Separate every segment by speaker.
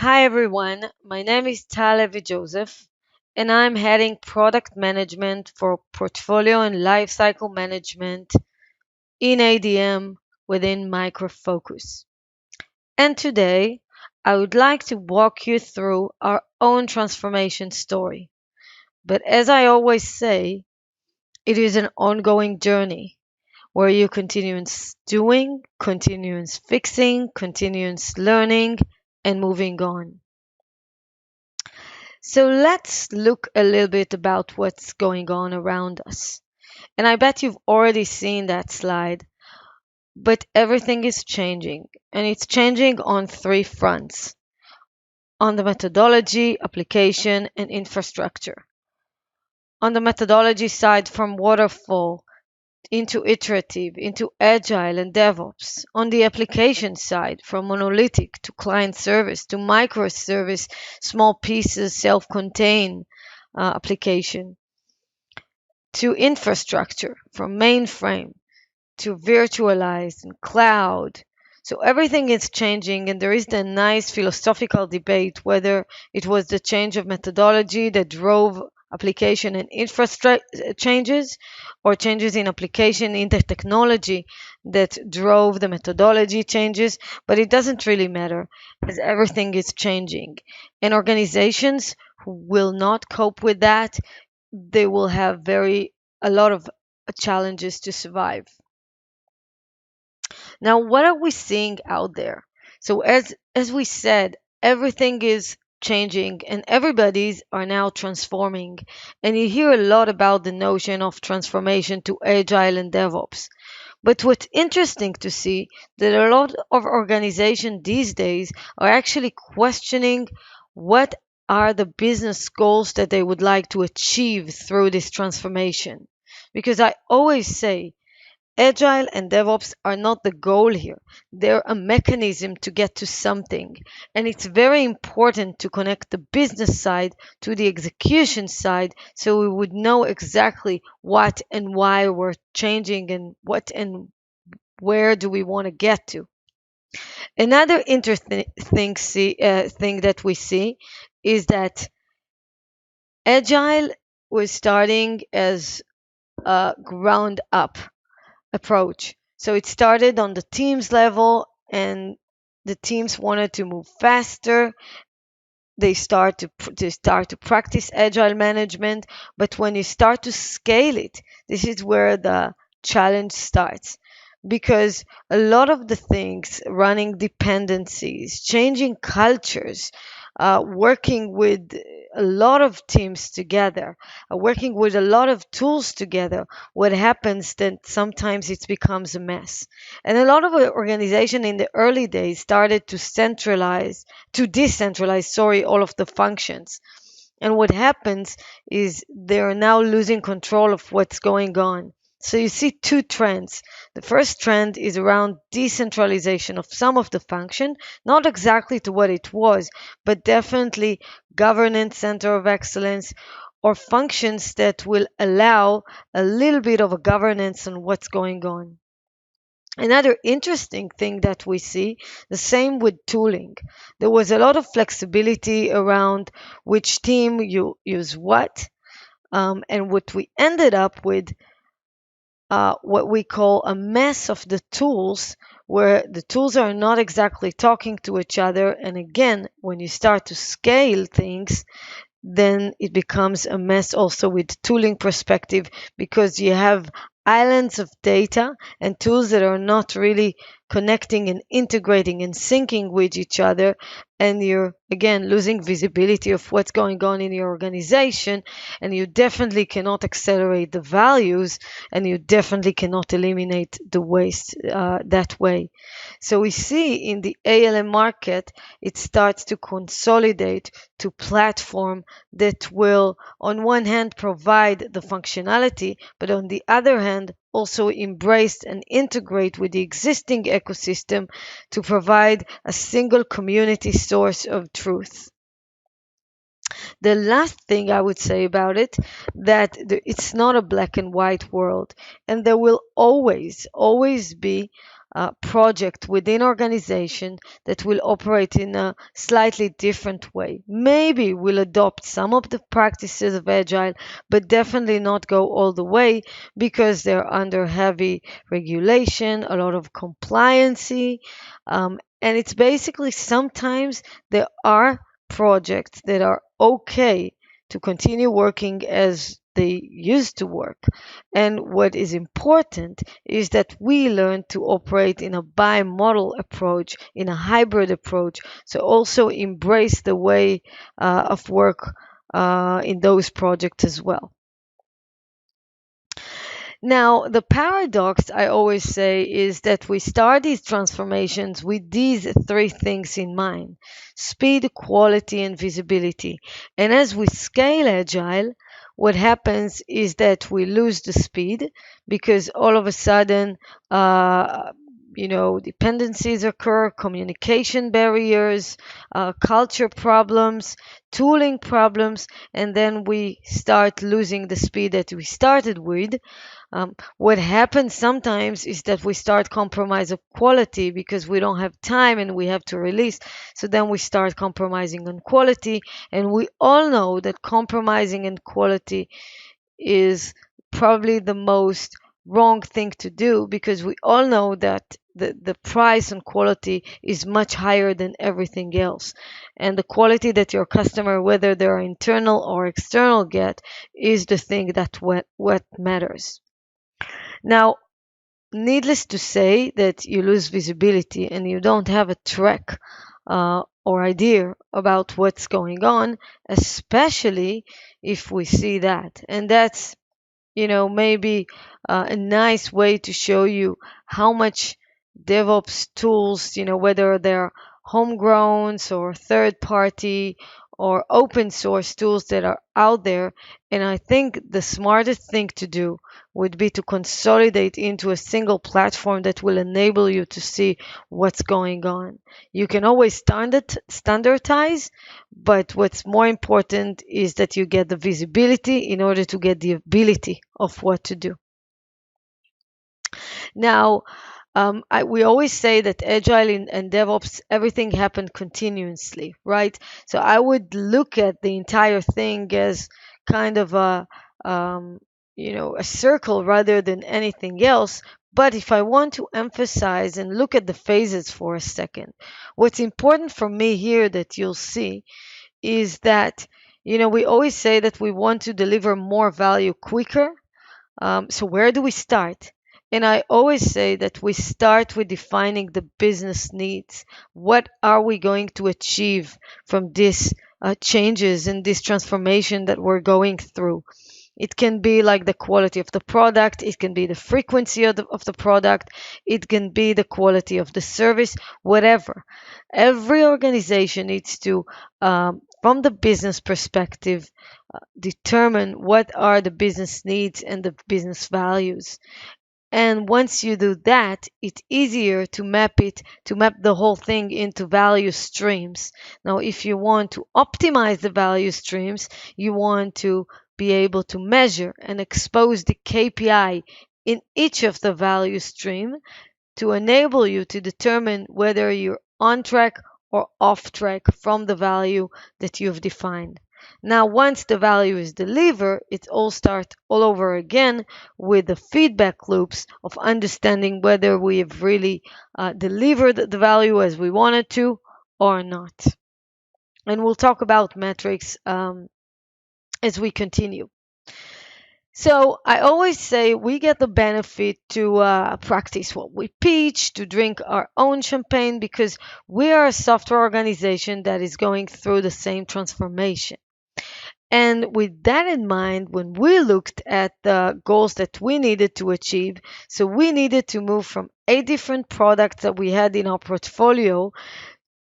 Speaker 1: Hi everyone, my name is Tal Levi Joseph, and I'm heading product management for portfolio and lifecycle management in ADM within Micro Focus. And today, I would like to walk you through our own transformation story. But as I always say, it is an ongoing journey where you continue doing, continue fixing, continue learning, and moving on. So let's look a little bit about what's going on around us. And I bet you've already seen that slide, but everything is changing, and it's changing on three fronts: on the methodology, application, and infrastructure. On the methodology side, from waterfall into iterative, into agile and DevOps. On the application side, from monolithic to client service to microservice, small pieces, self-contained application, to infrastructure, from mainframe to virtualized and cloud. So everything is changing, and there is the nice philosophical debate whether it was the change of methodology that drove application and infrastructure changes, or changes in application in the technology that drove the methodology changes. But it doesn't really matter, as everything is changing. And organizations who will not cope with that, they will have a lot of challenges to survive. Now, what are we seeing out there? So as we said, everything is changing and everybody's are now transforming. And you hear a lot about the notion of transformation to agile and DevOps. But what's interesting to see that a lot of organizations these days are actually questioning what are the business goals that they would like to achieve through this transformation. Because I always say Agile and DevOps are not the goal here. They're a mechanism to get to something. And it's very important to connect the business side to the execution side so we would know exactly what and why we're changing and what and where do we want to get to. Another interesting thing that we see is that Agile was starting as a ground up approach. So it started on the teams level, and the teams wanted to move faster. They start to practice agile management, but when you start to scale it, this is where the challenge starts. Because a lot of the things, running dependencies, changing cultures, working with a lot of teams together, working with a lot of tools together, what happens then sometimes it becomes a mess. And a lot of organization in the early days started to decentralize, sorry, all of the functions. And what happens is they're now losing control of what's going on. So you see two trends. The first trend is around decentralization of some of the function, not exactly to what it was, but definitely governance center of excellence, or functions that will allow a little bit of a governance on what's going on. Another interesting thing that we see, the same with tooling. There was a lot of flexibility around which team you use what, and what we ended up with, what we call a mess of the tools, where the tools are not exactly talking to each other. And again, when you start to scale things, then it becomes a mess also with tooling perspective, because you have islands of data and tools that are not really connecting and integrating and syncing with each other, and you're again losing visibility of what's going on in your organization, and you definitely cannot accelerate the values, and you definitely cannot eliminate the waste that way. So we see in the ALM market, it starts to consolidate to platform that will, on one hand, provide the functionality, but on the other hand, also embrace and integrate with the existing ecosystem to provide a single community source of truth. The last thing I would say about it, that it's not a black and white world, and there will always be project within organization that will operate in a slightly different way. Maybe we'll adopt some of the practices of Agile, but definitely not go all the way because they're under heavy regulation, a lot of compliancy, and it's basically sometimes there are projects that are okay to continue working as they used to work. And what is important is that we learn to operate in a bi-model approach, in a hybrid approach, so also embrace the way of work in those projects as well. Now, the paradox I always say is that we start these transformations with these three things in mind: speed, quality, and visibility. And as we scale Agile, what happens is that we lose the speed because all of a sudden, dependencies occur, communication barriers, culture problems, tooling problems, and then we start losing the speed that we started with. What happens sometimes is that we start compromise of quality because we don't have time and we have to release. So then we start compromising on quality, and we all know that compromising in quality is probably the most wrong thing to do because we all know that the price on quality is much higher than everything else. And the quality that your customer, whether they're internal or external, get is the thing that what matters. Now, needless to say that you lose visibility and you don't have a track or idea about what's going on, especially if we see that. And that's, maybe a nice way to show you how much DevOps tools, whether they're homegrown or third party or open source tools that are out there. And I think the smartest thing to do would be to consolidate into a single platform that will enable you to see what's going on. You can always standardize, but what's more important is that you get the visibility in order to get the ability of what to do. Now, we always say that Agile and DevOps, everything happened continuously, right? So I would look at the entire thing as kind of a circle rather than anything else. But if I want to emphasize and look at the phases for a second, what's important for me here that you'll see is that, we always say that we want to deliver more value quicker. So where do we start? And I always say that we start with defining the business needs. What are we going to achieve from these changes and this transformation that we're going through? It can be like the quality of the product. It can be the frequency of the product. It can be the quality of the service, whatever. Every organization needs to, from the business perspective, determine what are the business needs and the business values. And once you do that, it's easier to map the whole thing into value streams. Now, if you want to optimize the value streams, you want to be able to measure and expose the KPI in each of the value stream to enable you to determine whether you're on track or off track from the value that you've defined. Now, once the value is delivered, it all starts all over again with the feedback loops of understanding whether we have really delivered the value as we wanted to or not. And we'll talk about metrics as we continue. So I always say we get the benefit to practice what we pitch, to drink our own champagne, because we are a software organization that is going through the same transformation. And with that in mind, when we looked at the goals that we needed to achieve, so we needed to move from 8 different products that we had in our portfolio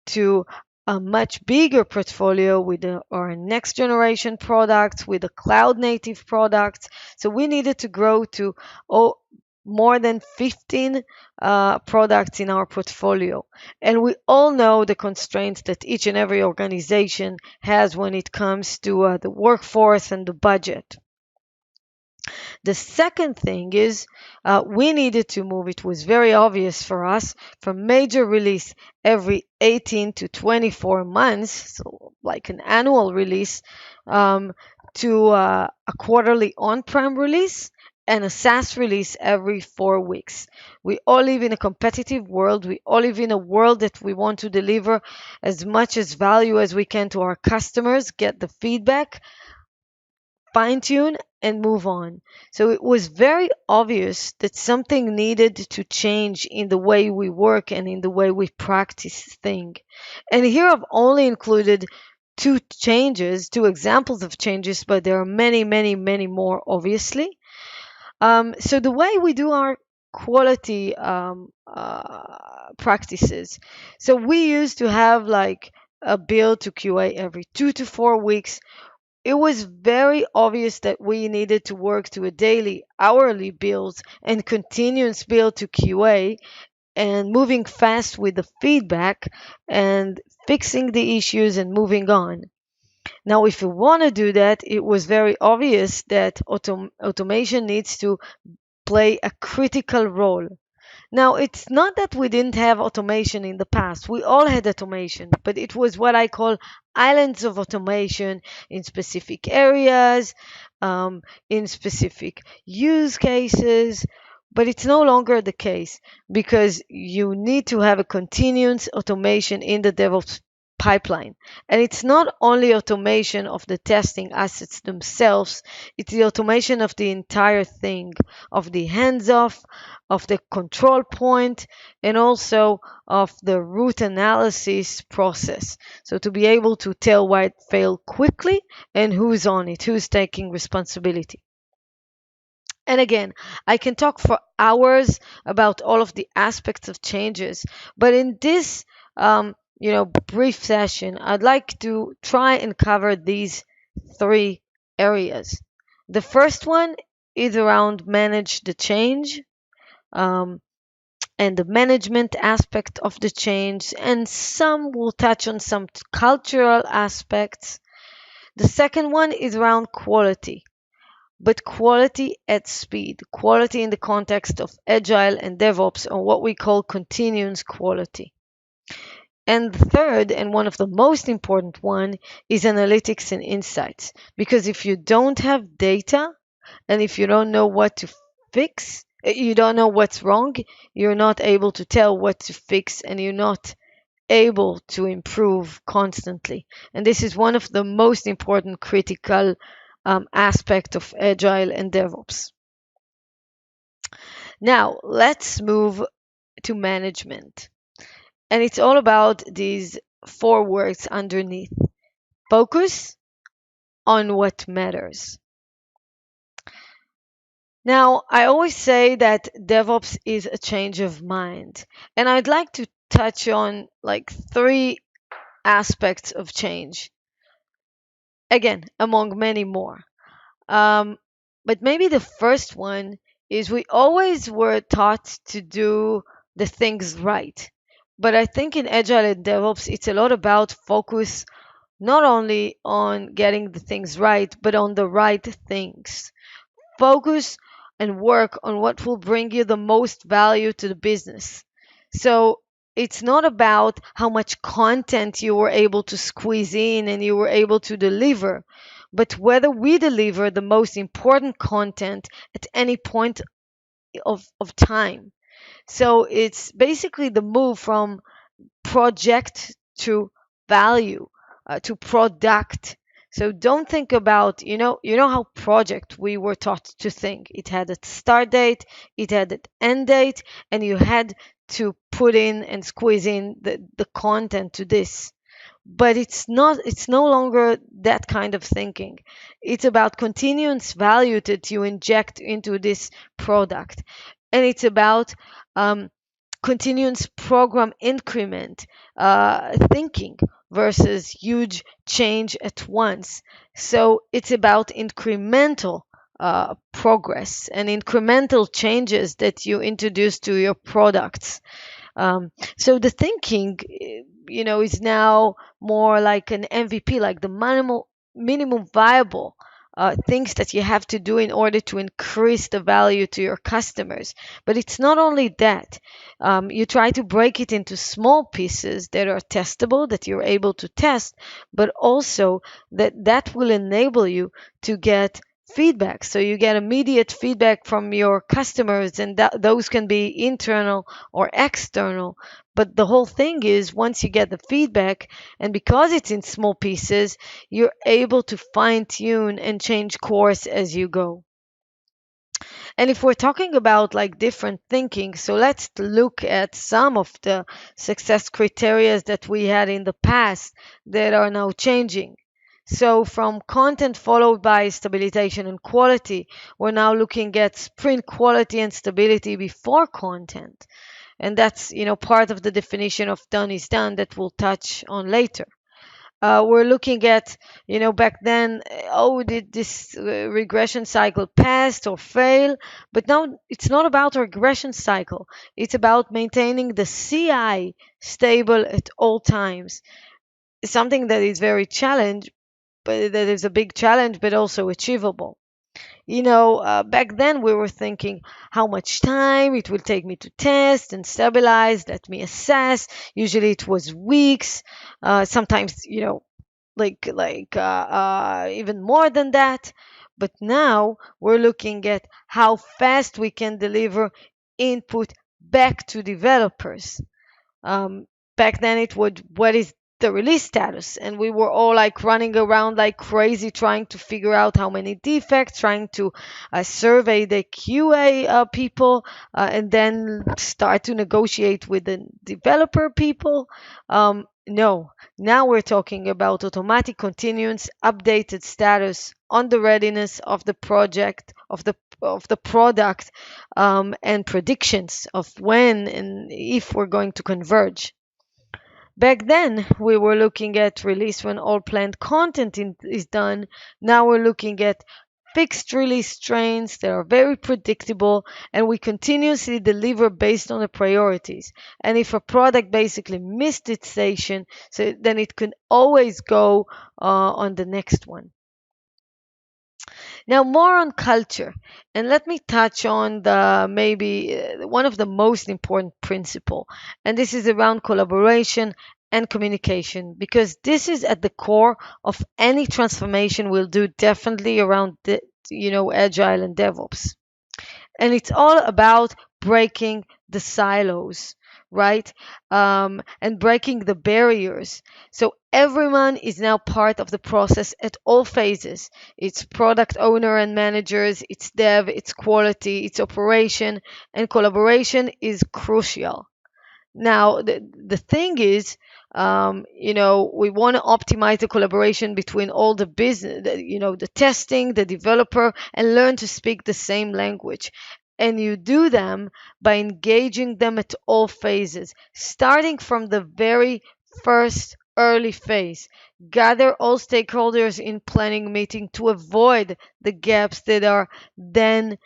Speaker 1: to a much bigger portfolio with our next generation products, with the cloud native products. So we needed to grow to more than 15 products in our portfolio. And we all know the constraints that each and every organization has when it comes to the workforce and the budget. The second thing is we needed to move, it was very obvious for us, from major release every 18 to 24 months, so like an annual release, to a quarterly on-prem release and a SaaS release every 4 weeks. We all live in a competitive world. We all live in a world that we want to deliver as much as value as we can to our customers, get the feedback, fine tune, and move on. So it was very obvious that something needed to change in the way we work and in the way we practice things. And here I've only included two changes, two examples of changes, but there are many, many, many more, obviously. So the way we do our quality practices. So we used to have like a build to QA every 2 to 4 weeks. It was very obvious that we needed to work to a daily, hourly build and continuous build to QA and moving fast with the feedback and fixing the issues and moving on. Now, if you want to do that, it was very obvious that automation needs to play a critical role. Now, it's not that we didn't have automation in the past. We all had automation, but it was what I call islands of automation in specific areas, in specific use cases. But it's no longer the case because you need to have a continuous automation in the DevOps pipeline. And it's not only automation of the testing assets themselves, it's the automation of the entire thing, of the hands-off, of the control point, and also of the root analysis process. So to be able to tell why it failed quickly and who's on it, who's taking responsibility. And again, I can talk for hours about all of the aspects of changes, but in this brief session, I'd like to try and cover these three areas. The first one is around manage the change, and the management aspect of the change, and some will touch on some cultural aspects. The second one is around quality, but quality at speed, quality in the context of agile and DevOps, or what we call continuous quality. And the third, and one of the most important one, is analytics and insights. Because if you don't have data, and if you don't know what to fix, you don't know what's wrong, you're not able to tell what to fix, and you're not able to improve constantly. And this is one of the most important critical aspect of agile and DevOps. Now, let's move to management. And it's all about these four words underneath. Focus on what matters. Now, I always say that DevOps is a change of mind. And I'd like to touch on like three aspects of change. Again, among many more. But maybe the first one is we always were taught to do the things right. But I think in Agile and DevOps, it's a lot about focus not only on getting the things right, but on the right things. Focus and work on what will bring you the most value to the business. So it's not about how much content you were able to squeeze in and you were able to deliver, but whether we deliver the most important content at any point of time. So it's basically the move from project to value, to product. So don't think about, you know how project we were taught to think. It had a start date, it had an end date, and you had to put in and squeeze in the content to this. But it's no longer that kind of thinking. It's about continuous value that you inject into this product. And it's about continuous program increment thinking versus huge change at once. So it's about incremental progress and incremental changes that you introduce to your products. So the thinking, is now more like an MVP, like the minimum viable things that you have to do in order to increase the value to your customers. But it's not only that. You try to break it into small pieces that are testable, that you're able to test, but also that will enable you to get feedback. So you get immediate feedback from your customers, and those can be internal or external. But the whole thing is, once you get the feedback, and because it's in small pieces, you're able to fine tune and change course as you go. And if we're talking about like different thinking, so let's look at some of the success criteria that we had in the past that are now changing. So from content followed by stabilization and quality, we're now looking at sprint quality and stability before content. And that's, part of the definition of done is done that we'll touch on later. We're looking at, back then, oh, did this regression cycle pass or fail? But now it's not about a regression cycle. It's about maintaining the CI stable at all times. It's something that is very challenged, but that is a big challenge, but also achievable. Back then we were thinking how much time it will take me to test and stabilize, let me assess. Usually it was weeks, sometimes, even more than that. But now we're looking at how fast we can deliver input back to developers. Um, Back then it would, what is the release status? And we were all like running around like crazy trying to figure out how many defects, trying to survey the QA people, and then start to negotiate with the developer people. No, now we're talking about automatic continuous updated status on the readiness of the project, of the product, and predictions of when and if we're going to converge. Back then, we were looking at release when all planned content is done. Now we're looking at fixed release trains that are very predictable, and we continuously deliver based on the priorities. And if a product basically missed its station, so then it can always go on the next one. Now, more on culture, and let me touch on the maybe one of the most important principle, and this is around collaboration and communication, because this is at the core of any transformation we'll do, definitely around the, agile and DevOps. And it's all about breaking the silos, right? And breaking the barriers. So everyone is now part of the process at all phases. It's product owner and managers, it's dev, it's quality, it's operation, and collaboration is crucial. Now, the thing is, we want to optimize the collaboration between all the business, the testing, the developer, and learn to speak the same language. And you do them by engaging them at all phases, starting from the very first early phase. Gather all stakeholders in planning meeting to avoid the gaps that are then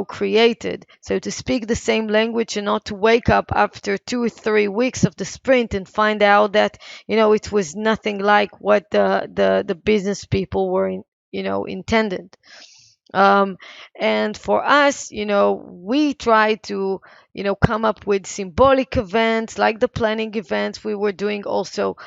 Speaker 1: created. So to speak the same language and not to wake up after 2 or 3 weeks of the sprint and find out that, it was nothing like what the business people were intended. Um, and for us, we try to, come up with symbolic events like the planning events. We were doing also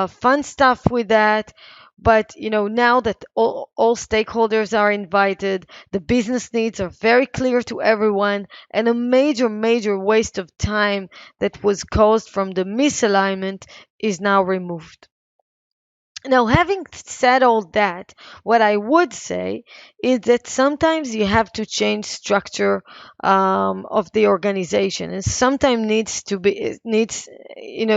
Speaker 1: fun stuff with that. But now that all stakeholders are invited, the business needs are very clear to everyone, and a major waste of time that was caused from the misalignment is now removed. Now, having said all that, what I would say is that sometimes you have to change structure of the organization, and sometimes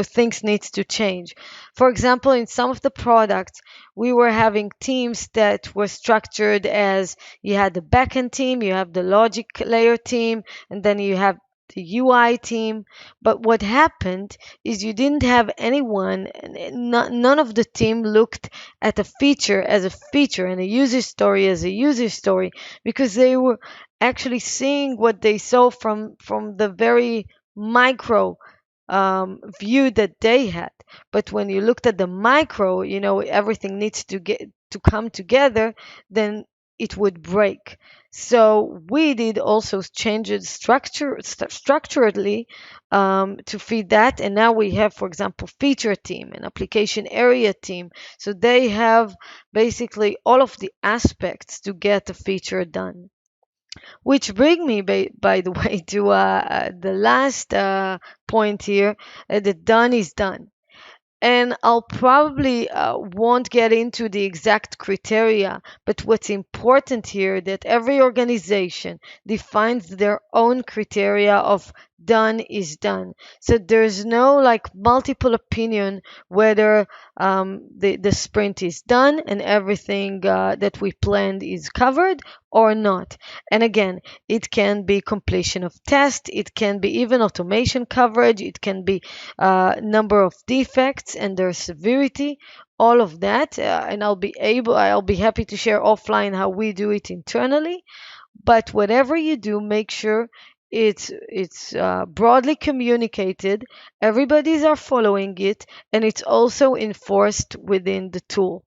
Speaker 1: things needs to change. For example, in some of the products, we were having teams that were structured as you had the backend team, you have the logic layer team, and then you have the UI team. But what happened is you didn't have anyone, none of the team looked at a feature as a feature and a user story as a user story, because they were actually seeing what they saw from the very micro view that they had. But when you looked at the micro, everything needs to come together, then it would break. So we did also changes structurally to feed that. And now we have, for example, feature team and application area team. So they have basically all of the aspects to get the feature done. Which bring me, by the way, to the last point here, that done is done. And I'll probably won't get into the exact criteria, but what's important here that every organization defines their own criteria of done is done. So there's no like multiple opinion whether the sprint is done and everything that we planned is covered or not. And again, it can be completion of test, it can be even automation coverage, it can be number of defects and their severity, all of that. And I'll be happy to share offline how we do it internally. But whatever you do, make sure it's broadly communicated, everybody's are following it, and it's also enforced within the tool.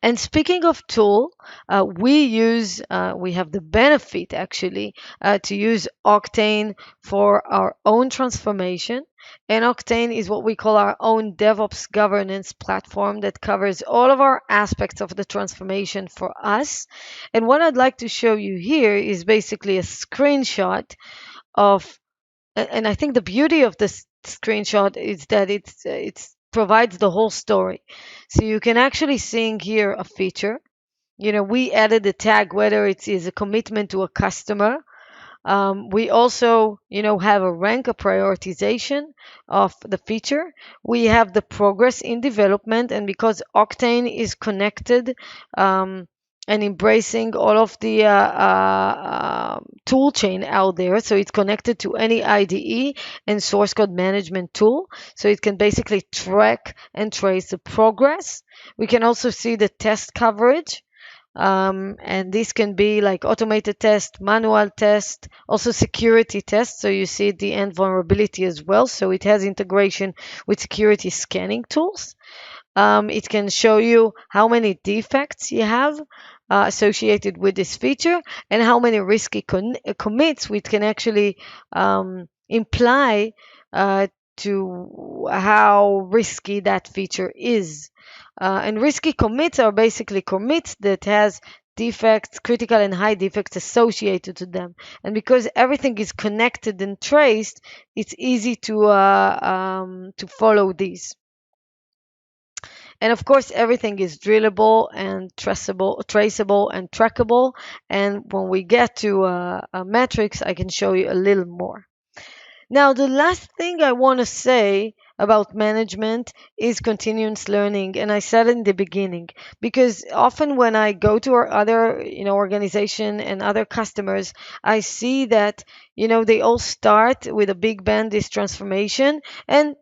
Speaker 1: And speaking of tool, we have the benefit actually to use Octane for our own transformation. And Octane is what we call our own DevOps governance platform that covers all of our aspects of the transformation for us. And what I'd like to show you here is basically a screenshot of, and I think the beauty of this screenshot is that it's provides the whole story. So you can actually see in here a feature. We added a tag whether it is a commitment to a customer. We also, have a rank, a prioritization of the feature. We have the progress in development, and because Octane is connected and embracing all of the tool chain out there, so it's connected to any IDE and source code management tool, so it can basically track and trace the progress. We can also see the test coverage. And this can be like automated test, manual test, also security test. So you see at the end vulnerability as well. So it has integration with security scanning tools. It can show you how many defects you have associated with this feature and how many risky commits which can actually imply to how risky that feature is. And risky commits are basically commits that has defects, critical and high defects associated to them. And because everything is connected and traced, it's easy to follow these. And of course, everything is drillable and traceable and trackable. And when we get to metrics, I can show you a little more. Now, the last thing I want to say about management is continuous learning, and I said it in the beginning because often when I go to our other, organization and other customers, I see that, they all start with a big bang this transformation, and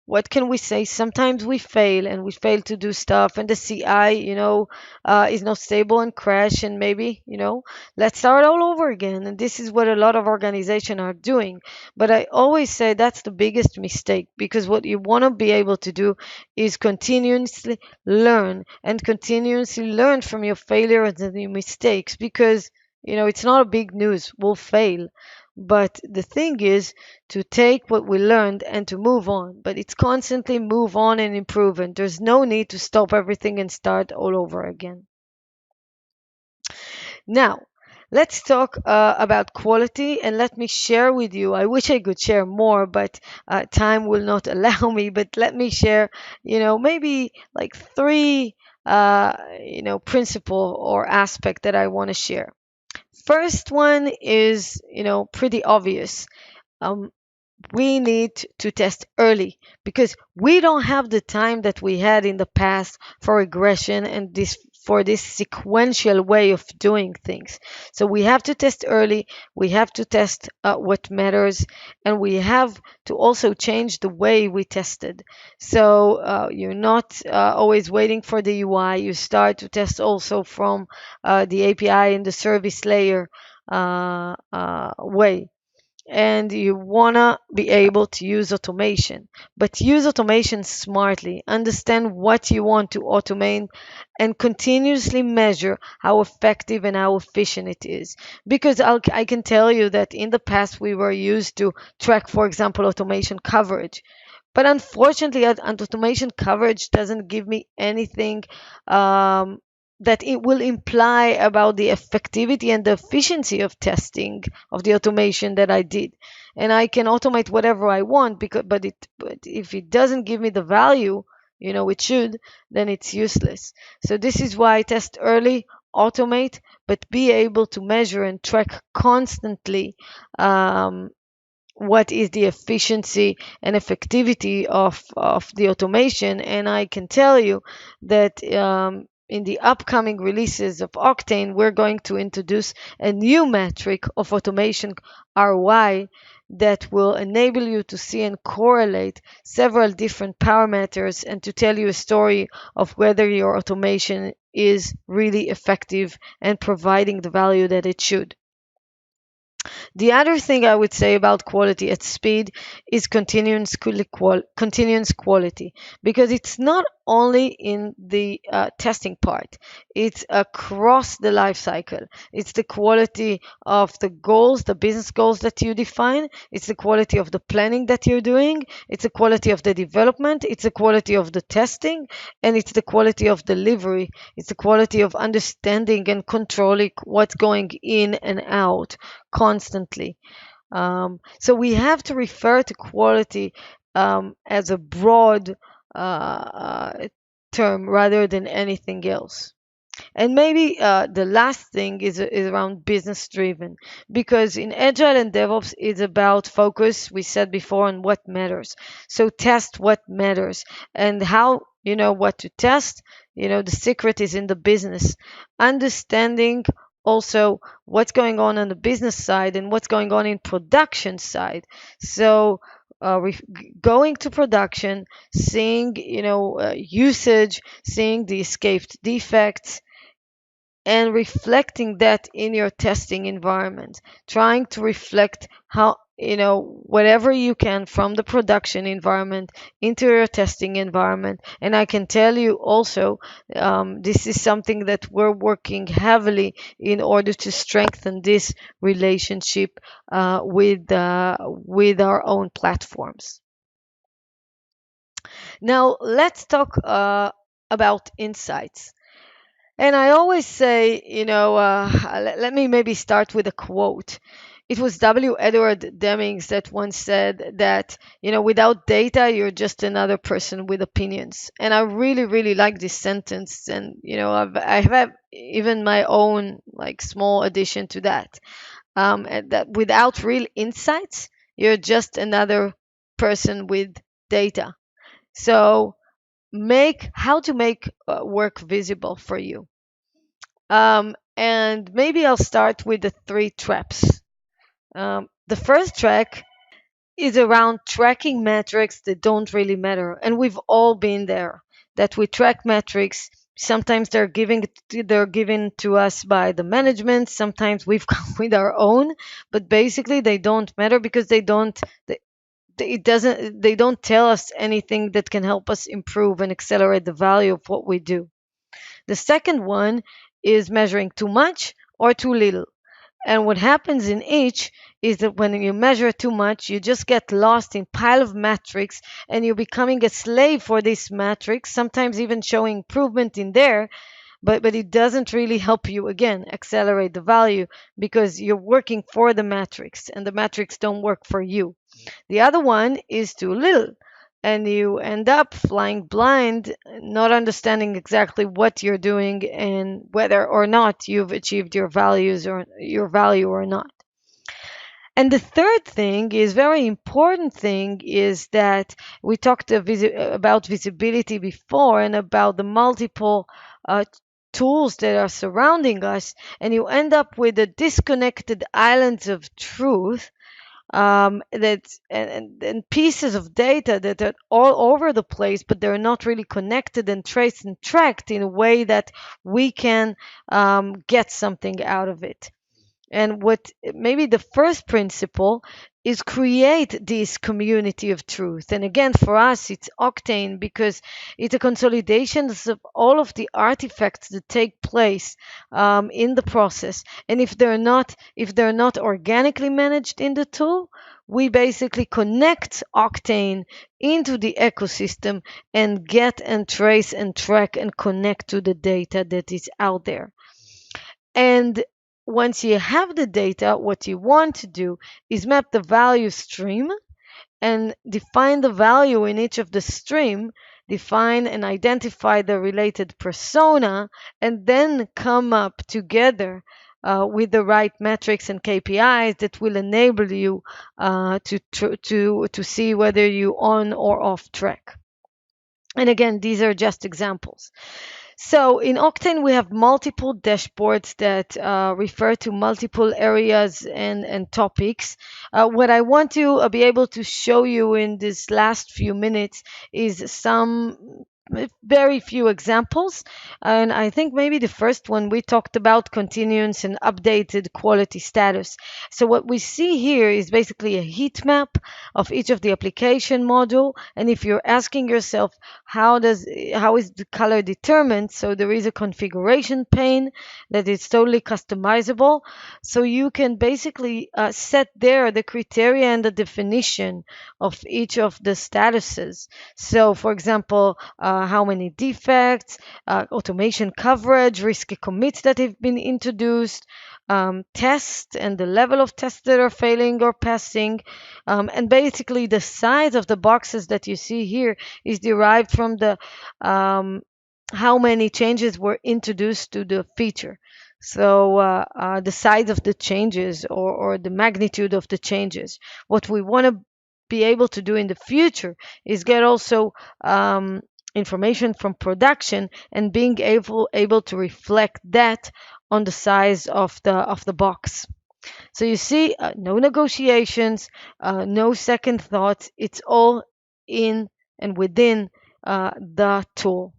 Speaker 1: what can we say? Sometimes we fail and we fail to do stuff, and the CI, is not stable and crash, and maybe, let's start all over again. And this is what a lot of organizations are doing. But I always say that's the biggest mistake because what you want to be able to do is continuously learn and continuously learn from your failures and your mistakes because, it's not a big news. We'll fail. But the thing is to take what we learned and to move on. But it's constantly move on and improve. And there's no need to stop everything and start all over again. Now, let's talk about quality and let me share with you. I wish I could share more, but time will not allow me. But let me share, maybe like three, principle or aspect that I want to share. First one is, pretty obvious. We need to test early because we don't have the time that we had in the past for regression and this sequential way of doing things. So we have to test early, we have to test what matters, and we have to also change the way we tested. So you're not always waiting for the UI, you start to test also from the API and the service layer way. and you wanna be able to use automation, but use automation smartly. Understand what you want to automate and continuously measure how effective and how efficient it is. Because I can tell you that in the past we were used to track, for example, automation coverage. But unfortunately, automation coverage doesn't give me anything um, that it will imply about the effectivity and the efficiency of testing of the automation that I did. And I can automate whatever I want, but if it doesn't give me the value, it should, then it's useless. So this is why I test early, automate, but be able to measure and track constantly um, what is the efficiency and effectivity of the automation. And I can tell you that in the upcoming releases of Octane, we're going to introduce a new metric of automation ROI that will enable you to see and correlate several different parameters and to tell you a story of whether your automation is really effective and providing the value that it should. The other thing I would say about quality at speed is continuous quality, because it's not only in the testing part, it's across the life cycle. It's the quality of the goals, the business goals that you define. It's the quality of the planning that you're doing. It's the quality of the development. It's the quality of the testing, and it's the quality of delivery. It's the quality of understanding and controlling what's going in and out constantly. So we have to refer to quality as a broad term rather than anything else. And maybe the last thing is around business driven, because in Agile and DevOps, it's about focus, we said before, on what matters. So test what matters and how you know what to test. The secret is in the business. Understanding also what's going on the business side and what's going on in production side. So going to production, seeing usage, seeing the escaped defects, and reflecting that in your testing environment, trying to reflect how whatever you can from the production environment into your testing environment. And I can tell you also, this is something that we're working heavily in order to strengthen this relationship with our own platforms. Now let's talk about insights. And I always say, let me maybe start with a quote. It was W. Edward Demings that once said that, without data, you're just another person with opinions. And I really, really like this sentence. And, I have even my own like small addition to that. And that without real insights, you're just another person with data. So how to make work visible for you. And maybe I'll start with the three traps. The first track is around tracking metrics that don't really matter. And we've all been there, that we track metrics. Sometimes they're given to us by the management. Sometimes we've come with our own, but basically they don't matter because they don't tell us anything that can help us improve and accelerate the value of what we do. The second one is measuring too much or too little. And what happens in each is that when you measure too much, you just get lost in pile of metrics and you're becoming a slave for these metrics, sometimes even showing improvement in there, but it doesn't really help you, again, accelerate the value because you're working for the metrics and the metrics don't work for you. The other one is too little, and you end up flying blind, not understanding exactly what you're doing and whether or not you've achieved your values or your value or not. And the third thing is very important thing is that we talked about visibility before and about the multiple tools that are surrounding us, and you end up with a disconnected islands of truth and pieces of data that are all over the place, but they're not really connected and traced and tracked in a way that we can get something out of it. And what maybe the first principle is create this community of truth. And again, for us, it's Octane because it's a consolidation of all of the artifacts that take place in the process. And if they're not organically managed in the tool, we basically connect Octane into the ecosystem and get and trace and track and connect to the data that is out there. And once you have the data, what you want to do is map the value stream and define the value in each of the stream, define and identify the related persona, and then come up together with the right metrics and KPIs that will enable you to see whether you on or off track. And again, these are just examples. So in Octane, we have multiple dashboards that refer to multiple areas and topics. What I want to be able to show you in this last few minutes is some very few examples. And I think maybe the first one we talked about continuance and updated quality status. So what we see here is basically a heat map of each of the application module. And if you're asking yourself, how is the color determined? So there is a configuration pane that is totally customizable. So you can basically set there the criteria and the definition of each of the statuses. So for example, how many defects, automation coverage, risky commits that have been introduced, tests and the level of tests that are failing or passing, and basically the size of the boxes that you see here is derived from the how many changes were introduced to the feature. So the size of the changes or the magnitude of the changes. What we want to be able to do in the future is get also information from production and being able to reflect that on the size of the box. So you see, no negotiations, no second thoughts. It's all in and within the tool.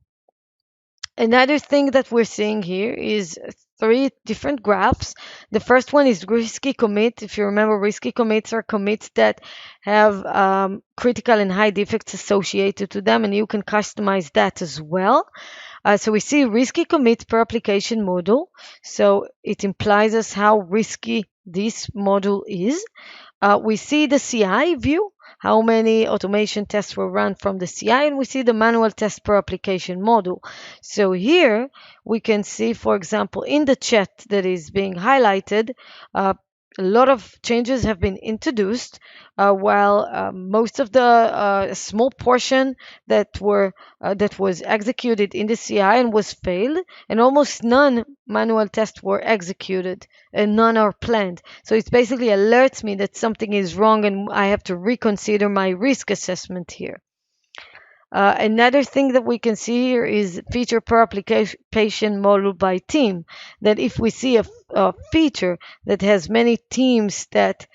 Speaker 1: Another thing that we're seeing here is three different graphs. The first one is risky commit. If you remember, risky commits are commits that have critical and high defects associated to them, and you can customize that as well. So we see risky commit per application module. So it implies us how risky this module is. We see the CI view, how many automation tests were run from the CI, and we see the manual test per application module. So here we can see, for example, in the chat that is being highlighted, a lot of changes have been introduced, while most of the small portion that was executed in the CI and was failed, and almost none manual tests were executed, and none are planned. So it basically alerts me that something is wrong, and I have to reconsider my risk assessment here. Another thing that we can see here is feature per application model by team. That if we see a feature that has many teams that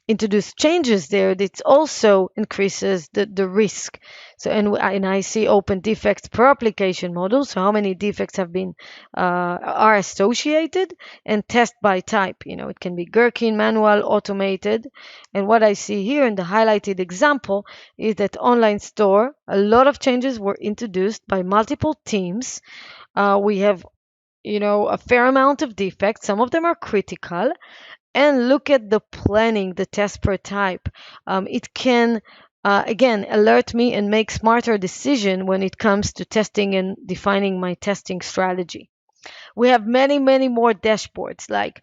Speaker 1: introduce changes there, it also increases the risk. So and I see open defects per application model. So how many defects have been are associated, and test by type. It can be Gherkin, manual, automated. And what I see here in the highlighted example is that online store, a lot of changes were introduced by multiple teams. We have a fair amount of defects. Some of them are critical. And look at the planning, the test per type. It can, again, alert me and make smarter decision when it comes to testing and defining my testing strategy. We have many, many more dashboards like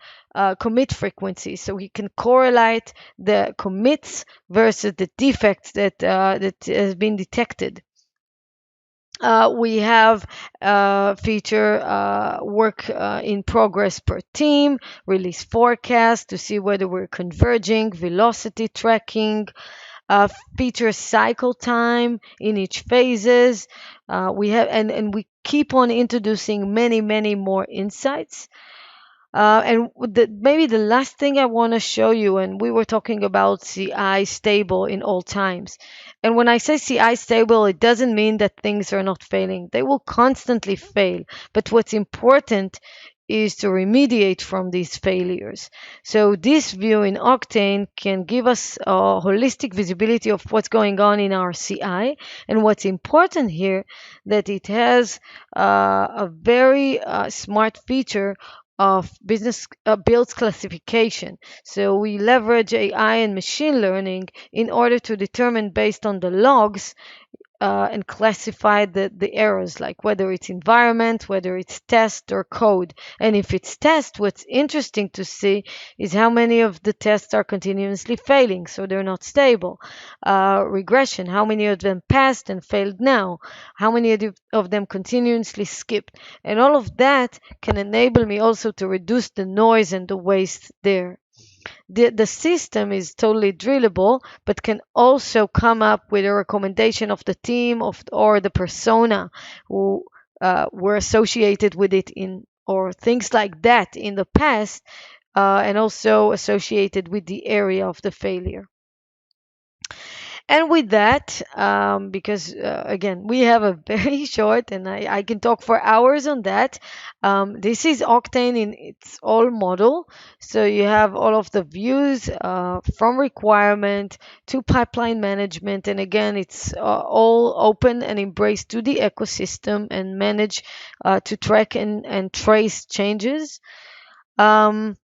Speaker 1: commit frequency. So we can correlate the commits versus the defects that has been detected. We have feature work in progress per team, release forecast to see whether we're converging, velocity tracking, feature cycle time in each phases. We have and we keep on introducing many, many more insights. Maybe the last thing I want to show you, and we were talking about CI stable in all times. And when I say CI stable, it doesn't mean that things are not failing. They will constantly fail. But what's important is to remediate from these failures. So this view in Octane can give us a holistic visibility of what's going on in our CI. And what's important here, that it has a very smart feature of business builds classification. So we leverage AI and machine learning in order to determine based on the logs and classify the errors, like whether it's environment, whether it's test or code. And if it's test, what's interesting to see is how many of the tests are continuously failing, so they're not stable. Regression, how many of them passed and failed now? How many of them continuously skipped? And all of that can enable me also to reduce the noise and the waste there. The system is totally drillable, but can also come up with a recommendation of the team or the persona who were associated with it in or things like that in the past, and also associated with the area of the failure. And with that, because again, we have a very short, and I can talk for hours on that. This is Octane in its all model. So you have all of the views from requirement to pipeline management. And again, it's all open and embraced to the ecosystem and manage to track and trace changes. Um,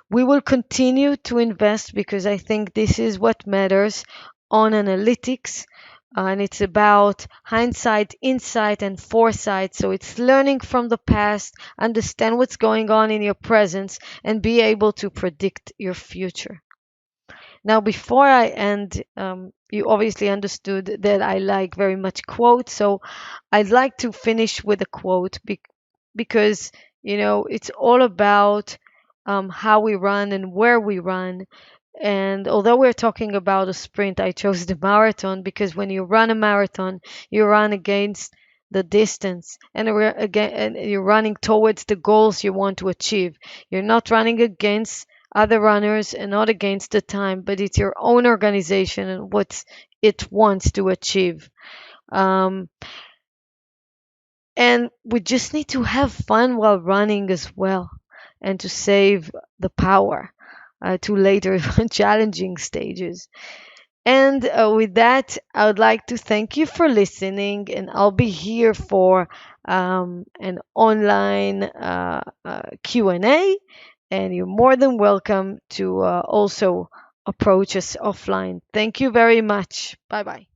Speaker 1: we will continue to invest because I think this is what matters on analytics. And it's about hindsight, insight, and foresight. So it's learning from the past, understand what's going on in your presence, and be able to predict your future. Now, before I end, you obviously understood that I like very much quotes. So I'd like to finish with a quote because, it's all about how we run and where we run. And although we're talking about a sprint, I chose the marathon because when you run a marathon, you run against the distance and you're running towards the goals you want to achieve. You're not running against other runners and not against the time, but it's your own organization and what it wants to achieve. Um, and we just need to have fun while running as well and to save the power to later challenging stages. And with that, I would like to thank you for listening, and I'll be here for an online Q&A, and you're more than welcome to also approach us offline. Thank you very much. Bye bye.